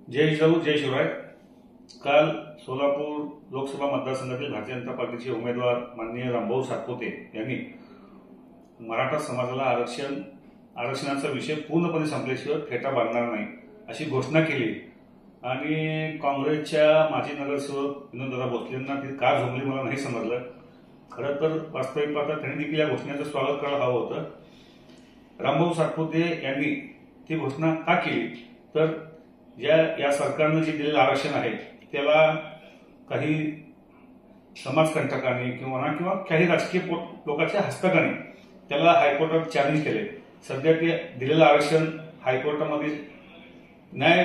जय जिजाऊ जय शिवराय। काल सोलापूर लोकसभा मतदारसंघातील भारतीय जनता पार्टीचे उमेदवार माननीय रामभाऊ सातपुते यांनी मराठा समाजाला आरक्षणाचा विषय पूर्णपणे संपल्याशिवाय फेटा बांधणार नाही अशी घोषणा केली आणि काँग्रेसच्या माजी नगरसेवक विनोददादा भोसलेंना ती का झोंबली मला नाही समजलं। खरं तर वास्तविक पाहता त्यांनी देखील या घोषणेचं स्वागत करायला हवं होतं। रामभाऊ सातपुते यांनी ती घोषणा का केली तर या सरकारनं जे दिलेलं आरक्षण आहे त्याला काही समाजकंटकांनी किंवा काही राजकीय लोकांच्या हस्तकाने त्याला हायकोर्टात चॅलेंज केले। सध्या ते दिलेलं आरक्षण हायकोर्टामध्ये न्याय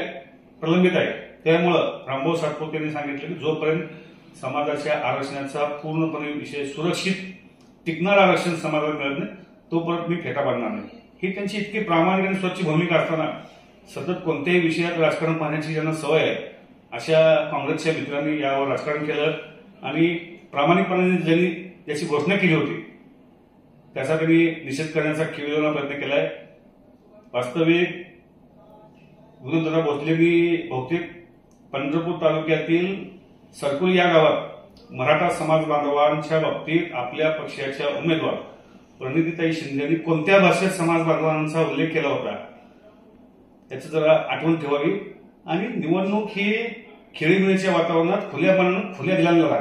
प्रलंबित आहे। त्यामुळं रामभाऊ सातपुते यांनी सांगितलं की जोपर्यंत समाजाच्या आरक्षणाचा पूर्णपणे विषय सुरक्षित टिकणार आरक्षण समाजाला मिळत नाही तोपर्यंत मी फेटा बांधणार नाही। ही त्यांची इतकी प्रामाणिक आणि स्वच्छ भूमिका असताना सतत कोणत्याही विषयात राजकारण पाहण्याची ज्यांना सवय आहे अशा काँग्रेसच्या मित्रांनी यावर राजकारण केलं आणि प्रामाणिकपणे ज्यांनी याची घोषणा केली होती त्याचा त्यांनी निषेध करण्याचा किविलवाणा प्रयत्न केलाय। वास्तविक विनोददादा भोसलेंनी बहुतेक पंढरपूर तालुक्यातील सरकुल या गावात मराठा समाज बांधवांच्या बाबतीत आपल्या पक्षाच्या उमेदवार प्रणितीताई शिंदे यांनी कोणत्या भाषेत समाज बांधवांचा उल्लेख केला होता याची जरा आठवण ठेवावी। आणि निवडणूक ही खेळीमेळीच्या वातावरणात खुल्या मनानं खुल्या दिलाने लढा।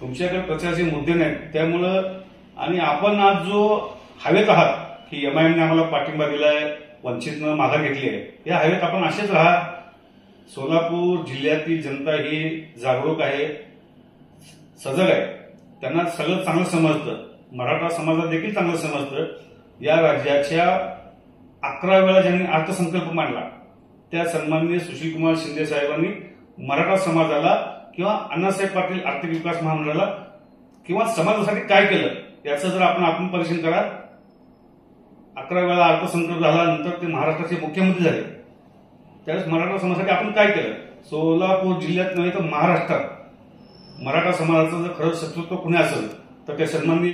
तुमच्याकडे प्रचाराचे मुद्दे नाहीत त्यामुळं आणि आपण आज जो हवेत आहात की एमआयएमने आम्हाला पाठिंबा दिलाय वंचितनं माघार घेतली आहे या हवेत आपण असेच राहा। सोलापूर जिल्ह्यातील जनता ही जागरूक आहे सजग आहे त्यांना सगळं चांगलं समजतं मराठा समाजाला देखील चांगलं समजतं। या राज्याच्या 11 वेळा ज्यांनी अर्थसंकल्प मांडला त्या सन्माननीय सुशीलकुमार शिंदे साहेबांनी मराठा समाजाला किंवा अण्णासाहेब पाटील आर्थिक विकास महामंडळाला किंवा समाजासाठी काय केलं याचं जर आपण आत्मपरीक्षण करा। 11 वेळा अर्थसंकल्प झाल्यानंतर ते महाराष्ट्राचे मुख्यमंत्री झाले त्यावेळेस मराठा समाजासाठी आपण काय केलं। सोलापूर जिल्ह्यात नव्हे तर महाराष्ट्रात मराठा समाजाचं जर खरं शत्रुत्व कुणी असेल तर ते सन्माननीय